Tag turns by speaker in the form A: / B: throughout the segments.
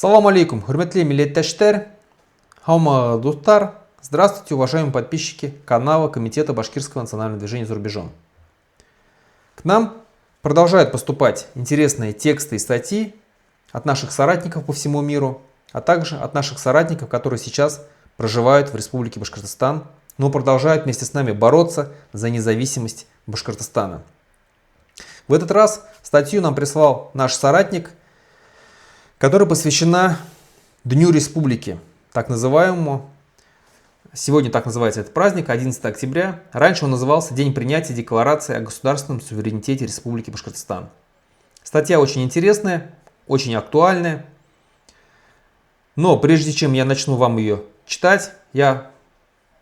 A: Салам алейкум, хурметли миллеттештер, хаума дустар. Здравствуйте, уважаемые подписчики канала Комитета Башкирского национального движения за рубежом. К нам продолжают поступать интересные тексты и статьи от наших соратников по всему миру, а также от наших соратников, которые сейчас проживают в Республике Башкортостан, но продолжают вместе с нами бороться за независимость Башкортостана. В этот раз статью нам прислал наш соратник, которая посвящена Дню Республики, так называемому. Сегодня так называется этот праздник, 11 октября. Раньше он назывался День принятия Декларации о государственном суверенитете Республики Башкортостан. Статья очень интересная, очень актуальная. Но прежде чем я начну вам ее читать, я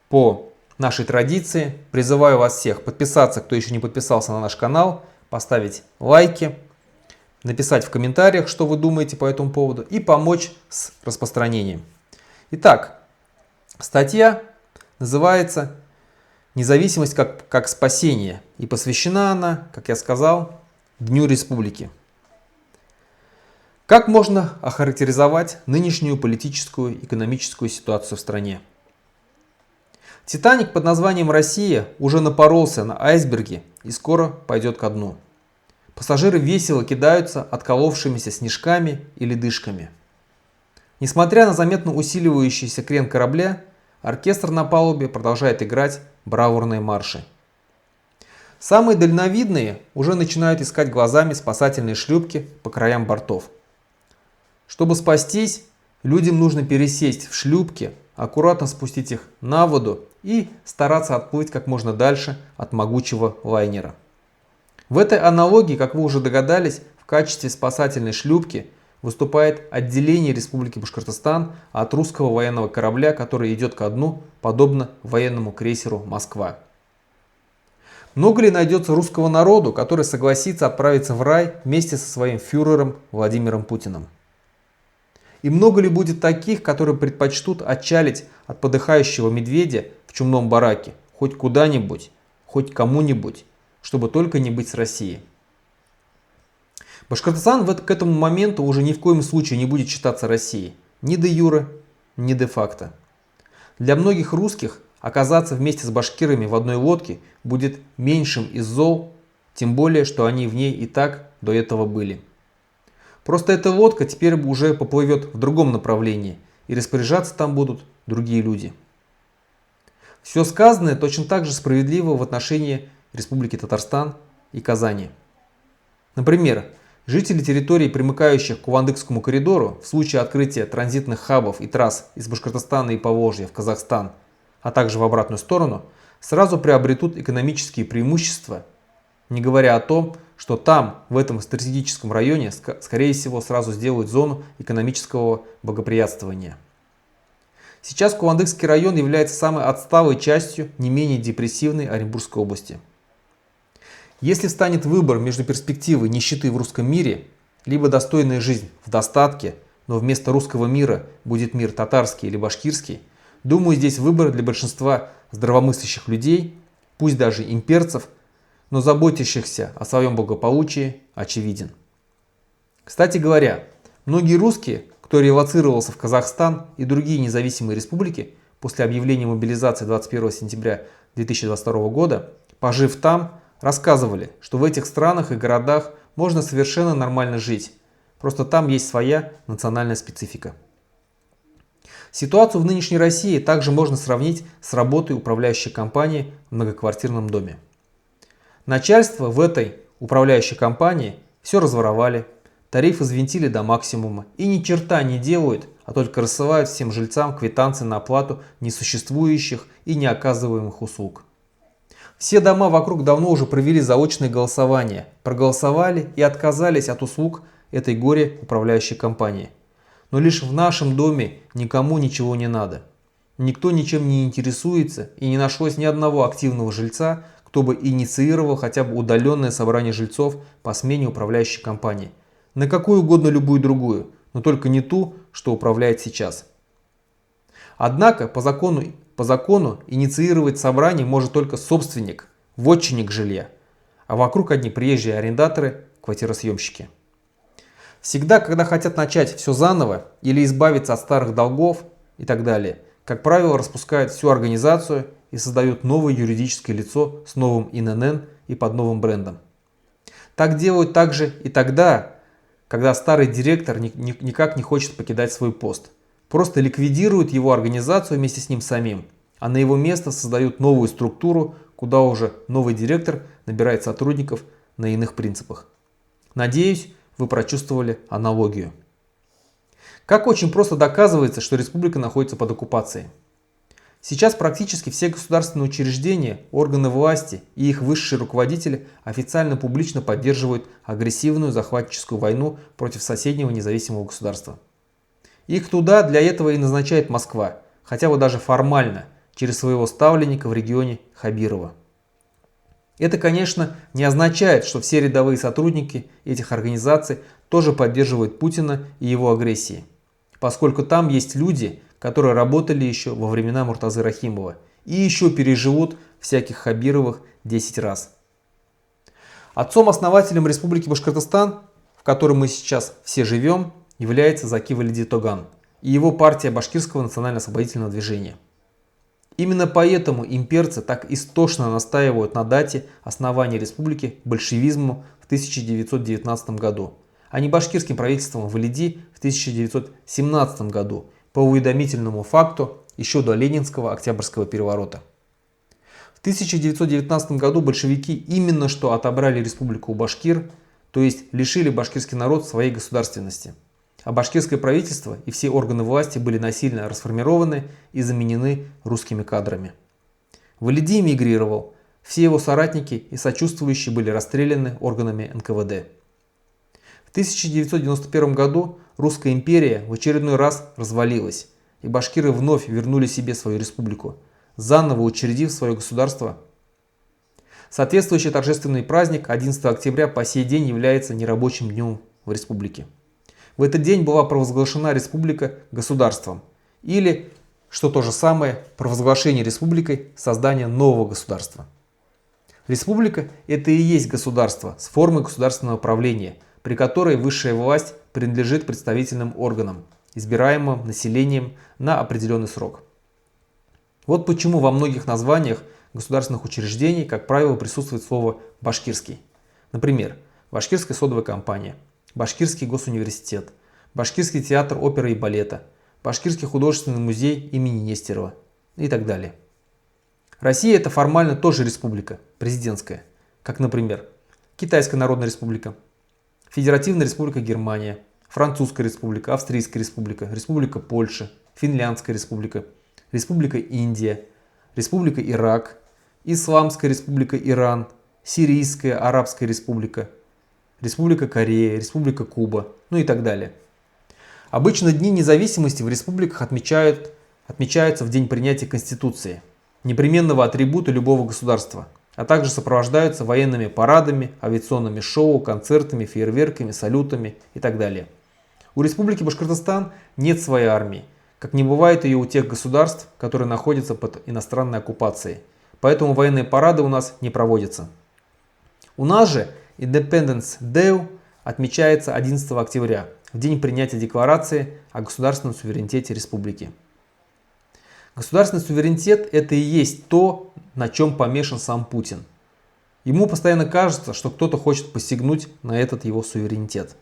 A: по нашей традиции призываю вас всех подписаться, кто еще не подписался на наш канал, поставить лайки, написать в комментариях, что вы думаете по этому поводу, и помочь с распространением. Итак, статья называется «Независимость как спасение», и посвящена она, как я сказал, Дню Республики. Как можно охарактеризовать нынешнюю политическую и экономическую ситуацию в стране? Титаник под названием «Россия» уже напоролся на айсберги и скоро пойдет ко дну. Пассажиры весело кидаются отколовшимися снежками и ледышками. Несмотря на заметно усиливающийся крен корабля, оркестр на палубе продолжает играть бравурные марши. Самые дальновидные уже начинают искать глазами спасательные шлюпки по краям бортов. Чтобы спастись, людям нужно пересесть в шлюпки, аккуратно спустить их на воду и стараться отплыть как можно дальше от могучего лайнера. В этой аналогии, как вы уже догадались, в качестве спасательной шлюпки выступает отделение Республики Башкортостан от русского военного корабля, который идет ко дну, подобно военному крейсеру «Москва». Много ли найдется русского народу, который согласится отправиться в рай вместе со своим фюрером Владимиром Путиным? И много ли будет таких, которые предпочтут отчалить от подыхающего медведя в чумном бараке хоть куда-нибудь, хоть кому-нибудь, чтобы только не быть с Россией? Башкортостан к этому моменту уже ни в коем случае не будет считаться Россией, ни де юре, ни де факто. Для многих русских оказаться вместе с башкирами в одной лодке будет меньшим из зол, тем более, что они в ней и так до этого были. Просто эта лодка теперь уже поплывет в другом направлении, и распоряжаться там будут другие люди. Все сказанное точно так же справедливо в отношении Республики Татарстан и Казани. Например, жители территорий, примыкающих к Кувандыкскому коридору, в случае открытия транзитных хабов и трасс из Башкортостана и Поволжья в Казахстан, а также в обратную сторону, сразу приобретут экономические преимущества, не говоря о том, что там, в этом стратегическом районе, скорее всего, сразу сделают зону экономического благоприятствования. Сейчас Кувандыкский район является самой отсталой частью не менее депрессивной Оренбургской области. Если встанет выбор между перспективой нищеты в русском мире, либо достойная жизнь в достатке, но вместо русского мира будет мир татарский или башкирский, думаю, здесь выбор для большинства здравомыслящих людей, пусть даже имперцев, но заботящихся о своем благополучии, очевиден. Кстати говоря, многие русские, кто релоцировался в Казахстан и другие независимые республики после объявления мобилизации 21 сентября 2022 года, пожив там, рассказывали, что в этих странах и городах можно совершенно нормально жить, просто там есть своя национальная специфика. Ситуацию в нынешней России также можно сравнить с работой управляющей компании в многоквартирном доме. Начальство в этой управляющей компании все разворовали, тарифы взвинтили до максимума и ни черта не делают, а только рассылают всем жильцам квитанции на оплату несуществующих и неоказываемых услуг. Все дома вокруг давно уже провели заочное голосование, проголосовали и отказались от услуг этой горе-управляющей компании. Но лишь в нашем доме никому ничего не надо. Никто ничем не интересуется и не нашлось ни одного активного жильца, кто бы инициировал хотя бы удаленное собрание жильцов по смене управляющей компании. На какую угодно любую другую, но только не ту, что управляет сейчас. Однако по закону инициировать собрание может только собственник, вотчинник жилья, а вокруг одни приезжие арендаторы, квартиросъемщики. Всегда, когда хотят начать все заново или избавиться от старых долгов и так далее, как правило, распускают всю организацию и создают новое юридическое лицо с новым ИНН и под новым брендом. Так делают также и тогда, когда старый директор никак не хочет покидать свой пост. Просто ликвидируют его организацию вместе с ним самим, а на его место создают новую структуру, куда уже новый директор набирает сотрудников на иных принципах. Надеюсь, вы прочувствовали аналогию. Как очень просто доказывается, что республика находится под оккупацией. Сейчас практически все государственные учреждения, органы власти и их высшие руководители официально публично поддерживают агрессивную захватническую войну против соседнего независимого государства. Их туда для этого и назначает Москва, хотя бы даже формально, через своего ставленника в регионе Хабирова. Это, конечно, не означает, что все рядовые сотрудники этих организаций тоже поддерживают Путина и его агрессии, поскольку там есть люди, которые работали еще во времена Муртазы Рахимова и еще переживут всяких Хабировых 10 раз. Отцом-основателем Республики Башкортостан, в которой мы сейчас все живем, является Заки Валиди Тоган и его партия Башкирского национально-освободительного движения. Именно поэтому имперцы так истошно настаивают на дате основания республики большевизму в 1919 году, а не башкирским правительством Валиди в 1917 году по уведомительному факту еще до Ленинского Октябрьского переворота. В 1919 году большевики именно что отобрали республику у башкир, то есть лишили башкирский народ своей государственности. А башкирское правительство и все органы власти были насильно расформированы и заменены русскими кадрами. Валиди эмигрировал, все его соратники и сочувствующие были расстреляны органами НКВД. В 1991 году Русская империя в очередной раз развалилась, и башкиры вновь вернули себе свою республику, заново учредив свое государство. Соответствующий торжественный праздник 11 октября по сей день является нерабочим днем в республике. В этот день была провозглашена республика государством, или, что то же самое, провозглашение республикой создания нового государства. Республика – это и есть государство с формой государственного правления, при которой высшая власть принадлежит представительным органам, избираемым населением на определенный срок. Вот почему во многих названиях государственных учреждений, как правило, присутствует слово «башкирский». Например, Башкирская содовая компания, Башкирский госуниверситет, Башкирский театр оперы и балета, Башкирский художественный музей имени Нестерова и так далее. Россия – это формально тоже республика, президентская, как, например, Китайская Народная Республика, Федеративная Республика Германия, Французская Республика, Австрийская Республика, Республика Польша, Финляндская Республика, Республика Индия, Республика Ирак, Исламская Республика Иран, Сирийская Арабская Республика, Республика Корея, Республика Куба, ну и так далее. Обычно дни независимости в республиках отмечаются в день принятия Конституции, непременного атрибута любого государства, а также сопровождаются военными парадами, авиационными шоу, концертами, фейерверками, салютами и так далее. У Республики Башкортостан нет своей армии, как не бывает ее у тех государств, которые находятся под иностранной оккупацией, поэтому военные парады у нас не проводятся. У нас же Independence Day отмечается 11 октября, в день принятия декларации о государственном суверенитете республики. Государственный суверенитет – это и есть то, на чем помешан сам Путин. Ему постоянно кажется, что кто-то хочет посягнуть на этот его суверенитет.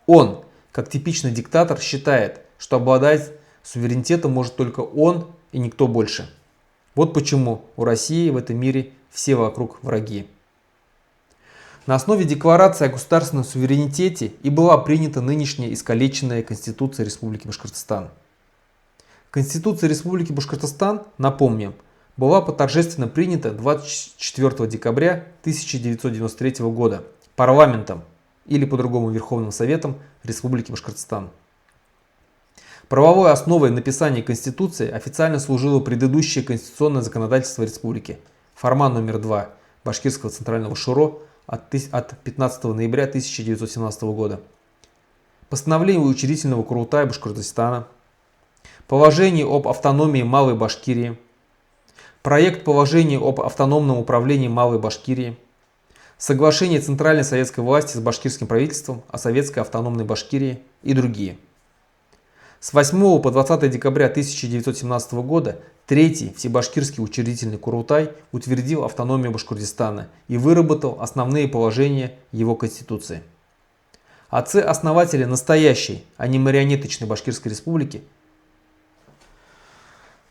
A: Он, как типичный диктатор, считает, что обладать суверенитетом может только он и никто больше. Вот почему у России в этом мире все вокруг враги. На основе декларации о государственном суверенитете и была принята нынешняя искалеченная Конституция Республики Башкортостан. Конституция Республики Башкортостан, напомним, была торжественно принята 24 декабря 1993 года парламентом или по-другому Верховным Советом Республики Башкортостан. Правовой основой написания Конституции официально служило предыдущее конституционное законодательство республики, форма номер 2 Башкирского Центрального Шуро от 15 ноября 1917 года, постановление учредительного Курултая Башкортостана, положение об автономии Малой Башкирии, проект положения об автономном управлении Малой Башкирии, соглашение центральной советской власти с башкирским правительством о советской автономной Башкирии и другие. С 8 по 20 декабря 1917 года Третий Всебашкирский учредительный Курултай утвердил автономию Башкортостана и выработал основные положения его конституции. Отцы-основатели настоящей, а не марионеточной Башкирской республики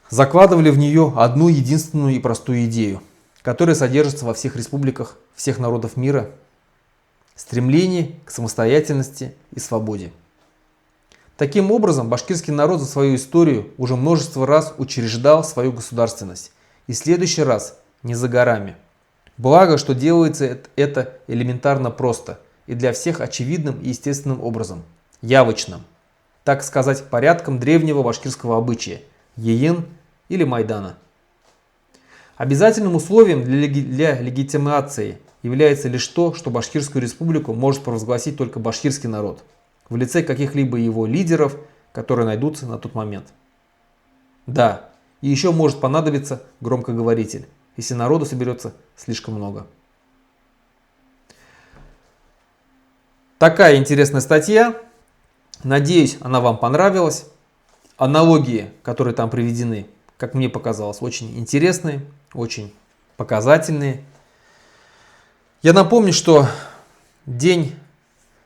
A: закладывали в нее одну единственную и простую идею, которая содержится во всех республиках всех народов мира – стремление к самостоятельности и свободе. Таким образом, башкирский народ за свою историю уже множество раз учреждал свою государственность, и следующий раз не за горами. Благо, что делается это элементарно просто и для всех очевидным и естественным образом, явочным, так сказать, порядком древнего башкирского обычая – йен или майдана. Обязательным условием для легитимации является лишь то, что Башкирскую республику может провозгласить только башкирский народ в лице каких-либо его лидеров, которые найдутся на тот момент. Да, и еще может понадобиться громкоговоритель, если народу соберется слишком много. Такая интересная статья. Надеюсь, она вам понравилась. Аналогии, которые там приведены, как мне показалось, очень интересные, очень показательные. Я напомню, что день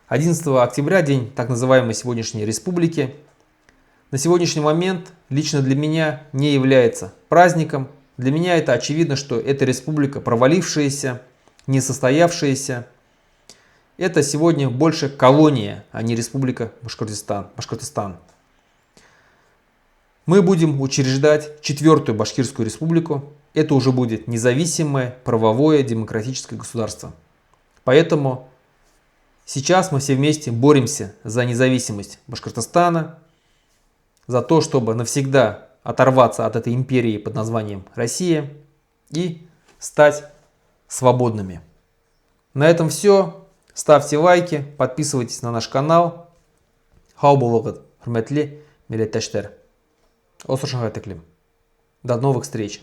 A: 11 октября, день так называемой сегодняшней республики, на сегодняшний момент лично для меня не является праздником. Для меня это очевидно, что эта республика провалившаяся, несостоявшаяся. Это сегодня больше колония, а не республика Башкортостан. Мы будем учреждать четвертую Башкирскую республику. Это уже будет независимое, правовое, демократическое государство. Поэтому сейчас мы все вместе боремся за независимость Башкортостана, за то, чтобы навсегда оторваться от этой империи под названием Россия и стать свободными. На этом все. Ставьте лайки, подписывайтесь на наш канал. До новых встреч!